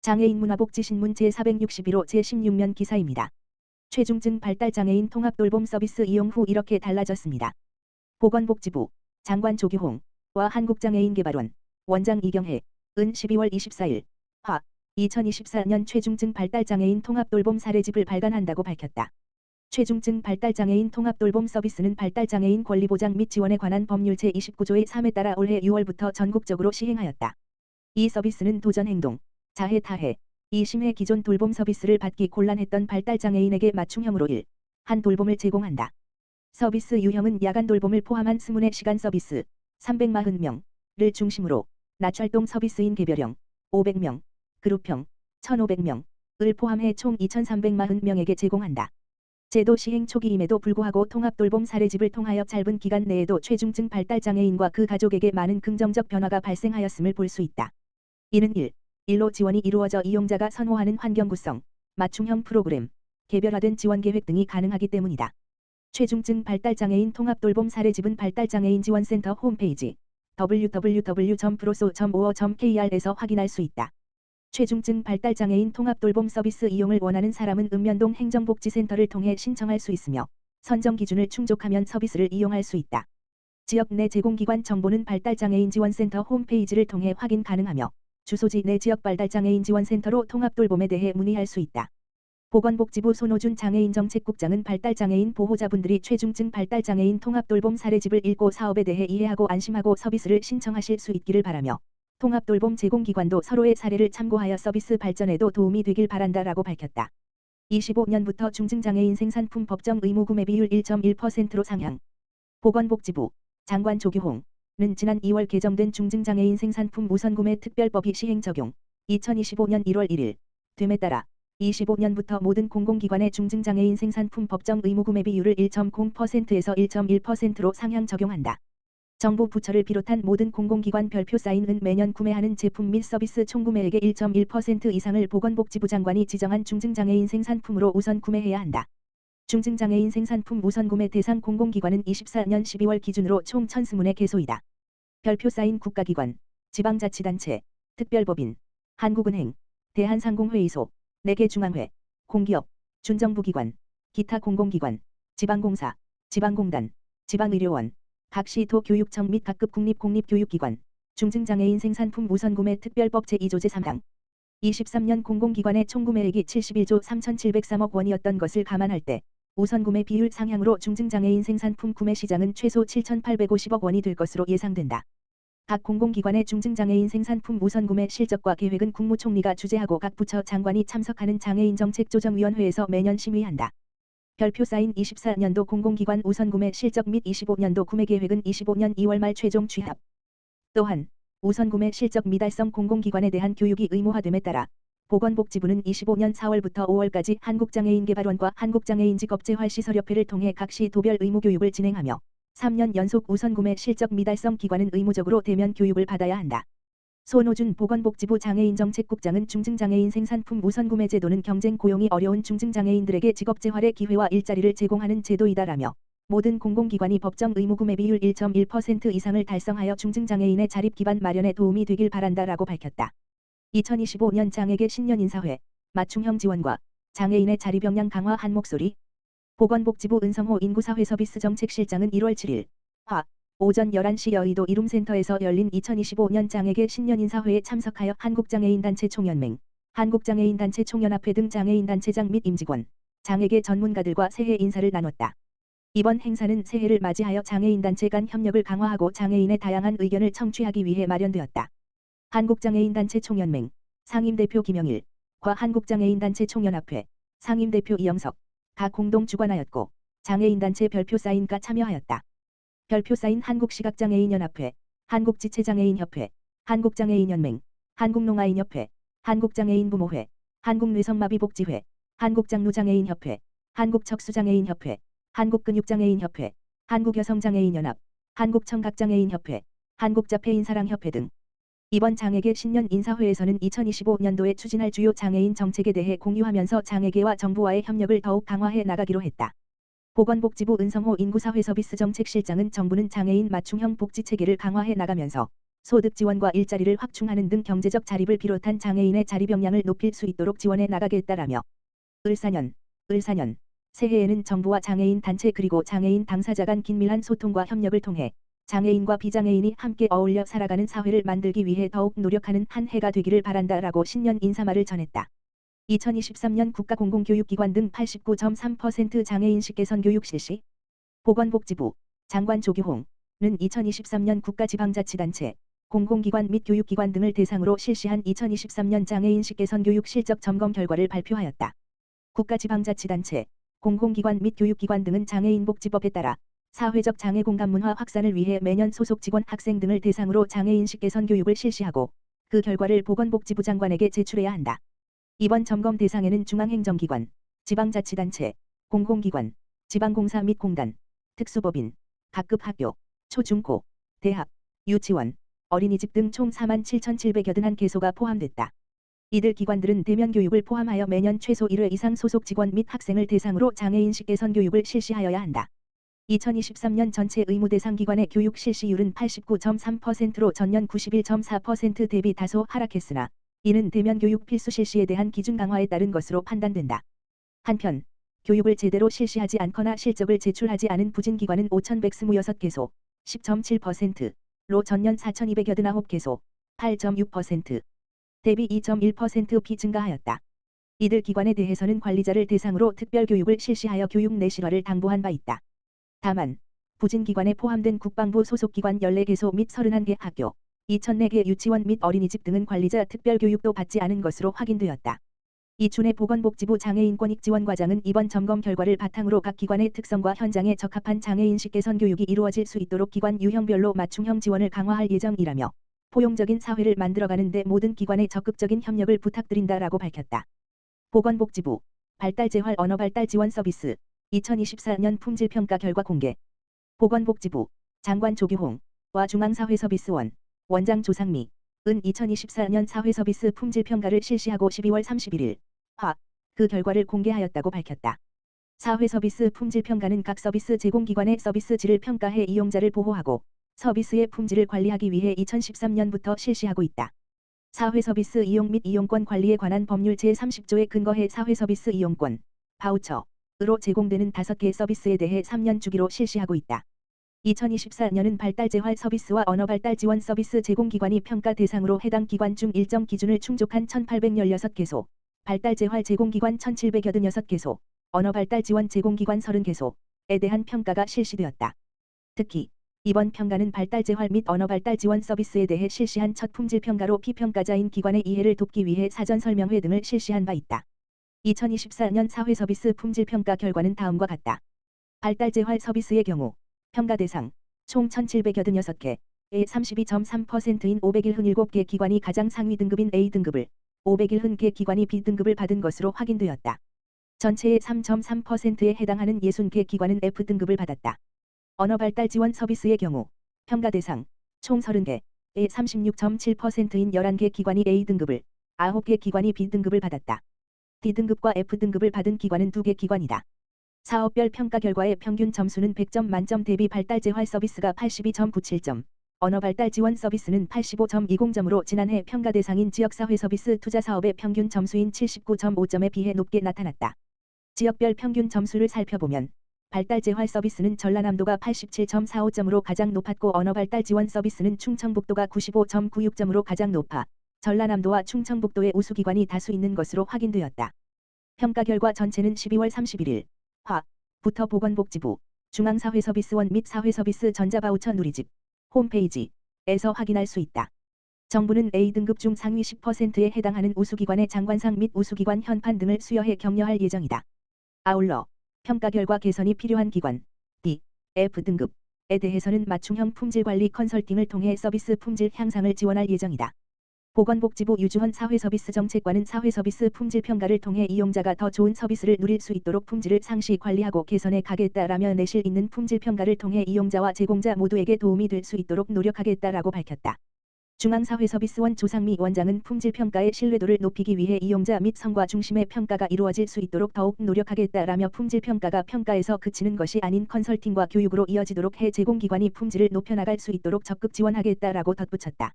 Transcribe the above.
장애인 문화복지신문 제461호 제16면 기사입니다. 최중증 발달장애인 통합돌봄 서비스 이용 후 이렇게 달라졌습니다. 보건복지부 장관 조규홍 와 한국장애인개발원 원장 이경혜 은 12월 24일 화 2024년 최중증 발달장애인 통합돌봄 사례집을 발간한다고 밝혔다. 최중증 발달장애인 통합돌봄 서비스는 발달장애인 권리보장 및 지원에 관한 법률 제29조의 3에 따라 올해 6월부터 전국적으로 시행하였다. 이 서비스는 도전행동, 자해 타해, 2심의 기존 돌봄 서비스를 받기 곤란했던 발달장애인에게 맞춤형으로 1한 돌봄을 제공한다. 서비스 유형은 야간 돌봄을 포함한 24시간 서비스 340명을 중심으로 낮활동 서비스인 개별형 500명, 그룹형 1,500명을 포함해 총 2,340명에게 제공한다. 제도 시행 초기임에도 불구하고 통합돌봄 사례집을 통하여 짧은 기간 내에도 최중증 발달장애인과 그 가족에게 많은 긍정적 변화가 발생하였음을 볼 수 있다. 이는 1로 지원이 이루어져 이용자가 선호하는 환경 구성, 맞춤형 프로그램, 개별화된 지원 계획 등이 가능하기 때문이다. 최중증 발달장애인 통합돌봄 사례집은 발달장애인 지원센터 홈페이지 www.proso.or.kr에서 확인할 수 있다. 최중증 발달장애인 통합돌봄 서비스 이용을 원하는 사람은 읍면동 행정복지센터를 통해 신청할 수 있으며 선정 기준을 충족하면 서비스를 이용할 수 있다. 지역 내 제공기관 정보는 발달장애인 지원센터 홈페이지를 통해 확인 가능하며 주소지 내 지역 발달장애인 지원센터로 통합돌봄에 대해 문의할 수 있다. 보건복지부 손호준 장애인정책국장은 발달장애인 보호자분들이 최중증 발달장애인 통합돌봄 사례집을 읽고 사업에 대해 이해하고 안심하고 서비스를 신청하실 수 있기를 바라며 통합돌봄 제공기관도 서로의 사례를 참고하여 서비스 발전에도 도움이 되길 바란다라고 밝혔다. 25년부터 중증장애인 생산품 법정 의무 구매 비율 1.1%로 상향. 보건복지부 장관 조규홍 는 지난 2월 개정된 중증장애인 생산품 우선구매 특별법이 시행 적용 2025년 1월 1일 됨에 따라 25년부터 모든 공공기관의 중증장애인 생산품 법정 의무구매 비율을 1.0%에서 1.1%로 상향 적용한다. 정부 부처를 비롯한 모든 공공기관 별표 사인은 매년 구매하는 제품 및 서비스 총구매액의 1.1% 이상을 보건복지부 장관이 지정한 중증장애인 생산품으로 우선 구매해야 한다. 중증장애인 생산품 우선구매 대상 공공기관은 24년 12월 기준으로 총 1,020의 개소이다. 별표 사인 국가기관, 지방자치단체, 특별법인, 한국은행, 대한상공회의소, 4개 중앙회, 공기업, 준정부기관, 기타 공공기관, 지방공사, 지방공단, 지방의료원, 각 시도 교육청 및 각급 국립공립교육기관, 중증장애인 생산품 우선구매 특별법 제2조 제3당. 23년 공공기관의 총구매액이 71조 3,703억 원이었던 것을 감안할 때 우선구매 비율 상향으로 중증장애인 생산품 구매 시장은 최소 7,850억 원이 될 것으로 예상된다. 각 공공기관의 중증장애인 생산품 우선구매 실적과 계획은 국무총리가 주재하고 각 부처 장관이 참석하는 장애인정책조정위원회에서 매년 심의한다. 별표 사인 24년도 공공기관 우선구매 실적 및 25년도 구매계획은 25년 2월 말 최종 취합. 또한 우선구매 실적 미달성 공공기관에 대한 교육이 의무화됨에 따라 보건복지부는 25년 4월부터 5월까지 한국장애인개발원과 한국장애인직업재활시설협회를 통해 각 시 도별 의무교육을 진행하며 3년 연속 우선구매 실적 미달성 기관은 의무적으로 대면 교육을 받아야 한다. 손호준 보건복지부 장애인정책국장은 중증장애인 생산품 우선구매 제도는 경쟁 고용이 어려운 중증장애인들에게 직업재활의 기회와 일자리를 제공하는 제도이다라며 모든 공공기관이 법정 의무구매 비율 1.1% 이상을 달성하여 중증장애인의 자립기반 마련에 도움이 되길 바란다라고 밝혔다. 2025년 장애계 신년인사회, 맞춤형 지원과 장애인의 자립 역량 강화 한 목소리. 보건복지부 은성호 인구사회서비스정책실장은 1월 7일 화 오전 11시 여의도 이룸센터에서 열린 2025년 장애계 신년인사회에 참석하여 한국장애인단체 총연맹, 한국장애인단체 총연합회 등 장애인단체장 및 임직원, 장애계 전문가들과 새해 인사를 나눴다. 이번 행사는 새해를 맞이하여 장애인단체 간 협력을 강화하고 장애인의 다양한 의견을 청취하기 위해 마련되었다. 한국장애인단체 총연맹, 상임대표 김영일, 과 한국장애인단체 총연합회, 상임대표 이영석, 가 공동 주관하였고, 장애인단체 별표 사인과 참여하였다. 별표 사인 한국시각장애인연합회, 한국지체장애인협회, 한국장애인연맹, 한국농아인협회, 한국장애인부모회, 한국뇌성마비복지회, 한국장루장애인협회, 한국척수장애인협회, 한국근육장애인협회, 한국여성장애인연합, 한국청각장애인협회, 한국자폐인사랑협회 등. 이번 장애계 신년 인사회에서는 2025년도에 추진할 주요 장애인 정책에 대해 공유하면서 장애계와 정부와의 협력을 더욱 강화해 나가기로 했다. 보건복지부 은성호 인구사회서비스정책실장은 정부는 장애인 맞춤형 복지체계를 강화해 나가면서 소득 지원과 일자리를 확충하는 등 경제적 자립을 비롯한 장애인의 자립 역량을 높일 수 있도록 지원해 나가겠다라며 을사년 새해에는 정부와 장애인 단체 그리고 장애인 당사자 간 긴밀한 소통과 협력을 통해 장애인과 비장애인이 함께 어울려 살아가는 사회를 만들기 위해 더욱 노력하는 한 해가 되기를 바란다라고 신년 인사말을 전했다. 2023년 국가공공교육기관 등 89.3% 장애인식 개선 교육 실시. 보건복지부 장관 조규홍은 2023년 국가지방자치단체, 공공기관 및 교육기관 등을 대상으로 실시한 2023년 장애인식 개선 교육 실적 점검 결과를 발표하였다. 국가지방자치단체, 공공기관 및 교육기관 등은 장애인복지법에 따라 사회적 장애 공감 문화 확산을 위해 매년 소속 직원 학생 등을 대상으로 장애인식 개선 교육을 실시하고 그 결과를 보건복지부 장관에게 제출해야 한다. 이번 점검 대상에는 중앙행정기관, 지방자치단체, 공공기관, 지방공사 및 공단, 특수법인, 각급 학교, 초중고, 대학, 유치원, 어린이집 등 총 47,781개소가 포함됐다. 이들 기관들은 대면 교육을 포함하여 매년 최소 1회 이상 소속 직원 및 학생을 대상으로 장애인식 개선 교육을 실시하여야 한다. 2023년 전체 의무 대상 기관의 교육 실시율은 89.3%로 전년 91.4% 대비 다소 하락했으나 이는 대면 교육 필수 실시에 대한 기준 강화에 따른 것으로 판단된다. 한편 교육을 제대로 실시하지 않거나 실적을 제출하지 않은 부진기관은 5,126개소, 10.7%로 전년 4,289개소, 8.6%, 대비 2.1% 비증가하였다. 이들 기관에 대해서는 관리자를 대상으로 특별교육을 실시하여 교육 내실화를 당부한 바 있다. 다만 부진기관에 포함된 국방부 소속기관 14개소 및 31개 학교, 2,004개 유치원 및 어린이집 등은 관리자 특별교육도 받지 않은 것으로 확인되었다. 이춘혜 보건복지부 장애인권익지원과장은 이번 점검 결과를 바탕으로 각 기관의 특성과 현장에 적합한 장애인식 개선 교육이 이루어질 수 있도록 기관 유형별로 맞춤형 지원을 강화할 예정이라며 포용적인 사회를 만들어가는 데 모든 기관의 적극적인 협력을 부탁드린다라고 밝혔다. 보건복지부 발달재활 언어발달 지원 서비스 2024년 품질평가 결과 공개. 보건복지부 장관 조규홍과 중앙사회서비스원 원장 조상미은 2024년 사회서비스 품질평가를 실시하고 12월 31일 그 결과를 공개하였다고 밝혔다. 사회서비스 품질평가는 각 서비스 제공기관의 서비스 질을 평가해 이용자를 보호하고 서비스의 품질을 관리하기 위해 2013년부터 실시하고 있다. 사회서비스 이용 및 이용권 관리에 관한 법률 제30조에 근거해 사회서비스 이용권, 바우처로 제공되는 5개 서비스에 대해 3년 주기로 실시하고 있다. 2024년은 발달재활 서비스와 언어발달 지원 서비스 제공기관이 평가 대상으로 해당 기관 중 일정 기준을 충족한 1,816개소, 발달재활 제공기관 1,786개소, 언어발달 지원 제공기관 30개소에 대한 평가가 실시되었다. 특히 이번 평가는 발달재활 및 언어발달 지원 서비스에 대해 실시한 첫 품질평가로 피평가자인 기관의 이해를 돕기 위해 사전설명회 등을 실시한 바 있다. 2024년 사회서비스 품질평가 결과는 다음과 같다. 발달재활 서비스의 경우 평가 대상 총 1,786개의 32.3%인 501개 기관이 가장 상위 등급인 A등급을, 501개 기관이 B등급을 받은 것으로 확인되었다. 전체의 3.3%에 해당하는 60개 기관은 F등급을 받았다. 언어발달 지원 서비스의 경우 평가 대상 총 30개의 36.7%인 11개 기관이 A등급을, 9개 기관이 B등급을 받았다. D등급과 F등급을 받은 기관은 2개 기관이다. 사업별 평가 결과의 평균 점수는 100점 만점 대비 발달재활 서비스가 82.97점, 언어발달 지원 서비스는 85.20점으로 지난해 평가 대상인 지역사회 서비스 투자사업의 평균 점수인 79.5점에 비해 높게 나타났다. 지역별 평균 점수를 살펴보면 발달재활 서비스는 전라남도가 87.45점으로 가장 높았고 언어발달 지원 서비스는 충청북도가 95.96점으로 가장 높아 전라남도와 충청북도의 우수기관이 다수 있는 것으로 확인되었다. 평가 결과 전체는 12월 31일 부터 보건복지부 중앙사회서비스원 및 사회서비스 전자바우처 누리집 홈페이지에서 확인할 수 있다. 정부는 A등급 중 상위 10%에 해당하는 우수기관의 장관상 및 우수기관 현판 등을 수여해 격려할 예정이다. 아울러 평가 결과 개선이 필요한 기관 D, F등급에 대해서는 맞춤형 품질관리 컨설팅을 통해 서비스 품질 향상을 지원할 예정이다. 보건복지부 유주헌 사회서비스정책관은 사회서비스 품질평가를 통해 이용자가 더 좋은 서비스를 누릴 수 있도록 품질을 상시 관리하고 개선해 가겠다라며 내실 있는 품질평가를 통해 이용자와 제공자 모두에게 도움이 될 수 있도록 노력하겠다라고 밝혔다. 중앙사회서비스원 조상미 원장은 품질평가의 신뢰도를 높이기 위해 이용자 및 성과 중심의 평가가 이루어질 수 있도록 더욱 노력하겠다라며 품질평가가 평가에서 그치는 것이 아닌 컨설팅과 교육으로 이어지도록 해 제공기관이 품질을 높여나갈 수 있도록 적극 지원하겠다라고 덧붙였다.